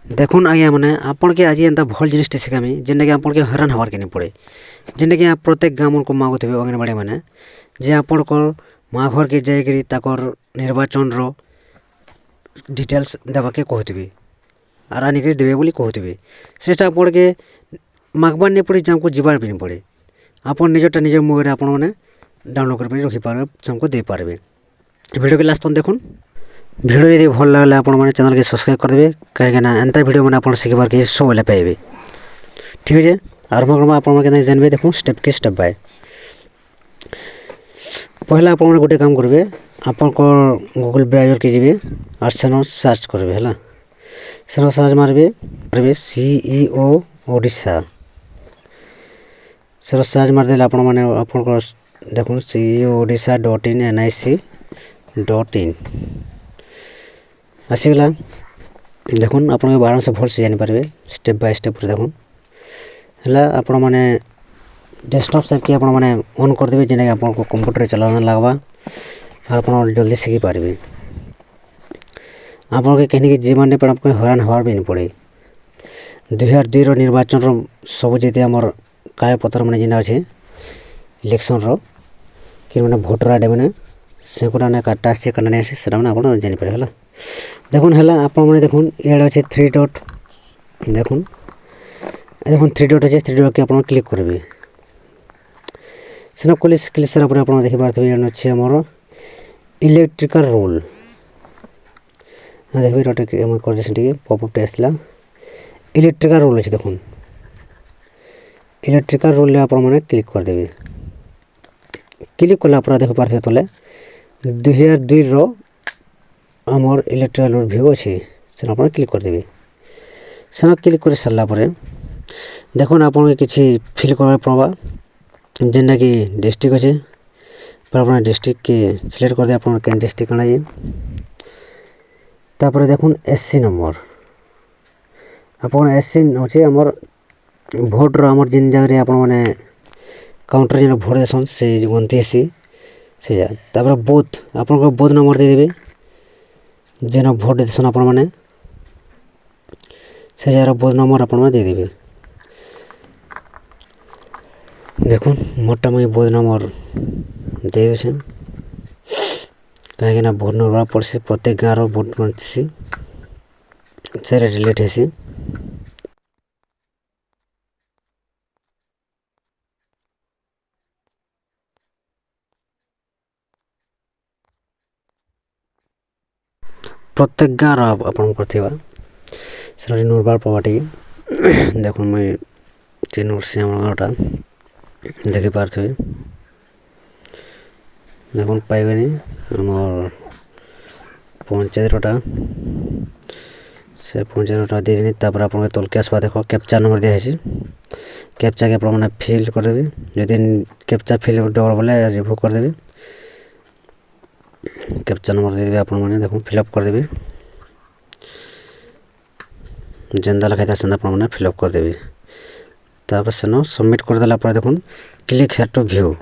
देखुन आज्ञा मैंने आपन के आज एंता भल जिनिसटे शिखामी जेनटा कि आपन के हैरान हबार के नहीं पड़े। जेनटा कि प्रत्येक गाँव को मागुथे अंगनवाड़ी मैंने जे आपन को माँ घर के जाकर ताकर निर्वाचन रो डिटेल्स देवाके कहते और आनिक देवे बोली कहते से आपन के मागबार नहीं पड़े हमको जीवार भी नहीं पड़े। आपन निजटा निज मोबाइल आप डाउनलोड कर रखिपारे हमको दे पारे। वीडियो के लास्ट तक देखुन। वीडियो यदि भल लगे आप चैनल के सब्सक्राइब करदे कहीं एंता वीडियो मैंने आप शिखबार के सब बेले पाइबे। ठीक है आरम्भ करमा आप जानवे देखो स्टेप के स्टेप बाय। पहला आप गोटे काम करेंगे आपन को गूगल ब्राउजर के जी और सेन सर्च करेंगे है सेन सर्च मारे सीईओ ओडिशा सेन सर्च मारदे आप देखो सीईओ ओडिशा .in आसीगला देखुन आप आराम से भल से जानीपारे स्टेप बाय स्टेप देखुन है आपण मैंने डेस्कटॉप सेप की मैंने ऑन करदे जेना कि आपको कंप्यूटर चलाना लगवा और आप जल्दी शिखी पारे। आपन के कहीं जीवन नहीं पड़े आपको हैरान हबार भी नहीं पड़े। 2002 निर्वाचन रो सब जीते आमर कागजपत्र मैंने जेना अच्छे इलेक्शन रो कि मैंने भोटर आईडी मैंने से काटा आसी काटा नहीं आसी मैंने आप जानीपारे है। देखुन है आप देखुन ये अच्छे 3 डॉट देखुन देखुन 3 डॉट अच्छे 3 डॉट के आप क्लिक करेंगे सेना क्लिक सारापर आप देखिए अच्छे आमर इलेक्ट्रिकल रोल देखिए कर पपअप आसला इलेक्ट्रिकल रोल अच्छे देखुन इलेक्ट्रिकल रोल आप क्लिक करदे। क्लिक कला देख पारे तले 2002 रो आमर इलेक्ट्रिकल रोल व्यू अच्छे से आप क्लिक करदे। सेना क्लिक कर सारापर देखुन आप किसी फिल कर पड़वा जेनटा कि डिस्ट्रिक्ट अच्छे पर अपना डिस्ट्रिक्ट के सिलेक्ट कर दे आप डिस्ट्रिक्ट आना जाए तापर देखुन एससी नंबर आप एससी हूँ आमर भोट आमर जिन जगह आप काउंटर जेन भोट देसन से गंती एससी से तापर बोथ आप बोथ नंबर देदेवे जेन भोट देसन आप से जगह बोथ नंबर आप देदेवे। देखुन मोटा मुझे बोध नंबर दे दूसरे कहीं भोट नंबर पड़सी प्रत्येक गाँव भोट मारती से रिलेट है प्रत्येक गाँव आपन करथिबा से नूरबार पवाटी देखो मैं चेनूर से गाँवटा देखी पारे देखो पाइबे आमर पंचायतटा से पंचायतटा दे देनी तापर आप तलके आसवा देख कैप्चा नंबर दिखाई कैप्चा के आप फिल करदे जदि कैप्चा फिल डर बोले रिभ्यू करदे कैप्चा नंबर देदेवे आप देखो फिलअप करदे जेनता लिखाई था सेंदा आप फिलअप करदे तापर सेन सबमिट करदेला देखुन क्लिक हेयर टू व्यू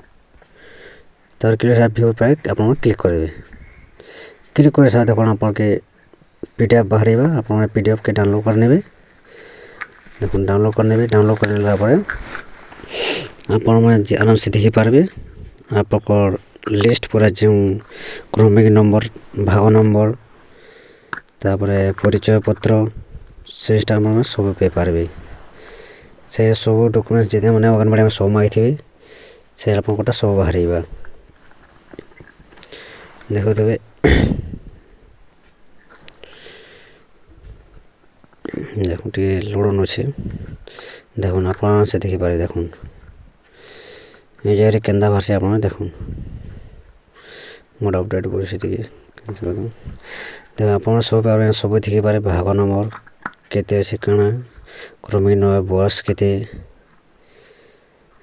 तापर क्लिक हेयर व्यू पर आप क्लिक करदे। क्लिक कर सारा देखो आपके पीडीएफ बाहर आप पीडीएफ के डाउनलोड करने देखो डाउनलोड करने डाउनलोड करने आप आराम से देखी पारे आपको लिस्ट पूरा जो क्रमिक नंबर भाग नंबर तापर परिचय पत्र से सब पे पारे से सब डॉक्यूमेंट्स जिते मैंने अंगनवाड़ी में सब मांगी थे से आपटा सब बाहर देखो देवे देखो टे लोडन अच्छे देखुन आप से देखी पारे देखुन ये जगह केन्दा बाहर से आप देखुन मोड अपडेट कर देखो आप सब सब देखी पारे भाग नंबर केते अच्छे काना क्रमिक नंबर बयस केते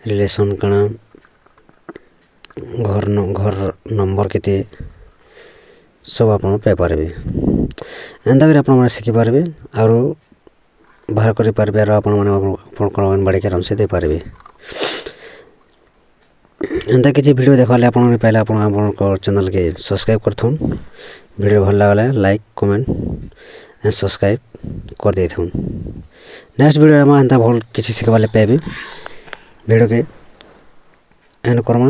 रिलेशन काना घर नंबर केते सब आप पे पारे एंता कर आप शिखी पारे और बाहर कर पारे आप अंगनवाड़ी के आराम से दे पारे। एंता किसी वीडियो देखा आप पहले आप चैनल के सब्सक्राइब करथुन वीडियो भल लगे लाइक कमेंट एंड सब्सक्राइब कर देथुन। नेक्स्ट वीडियो में एंता भल किसी शिखबार पाइबे। वीडियो के एंड करमा।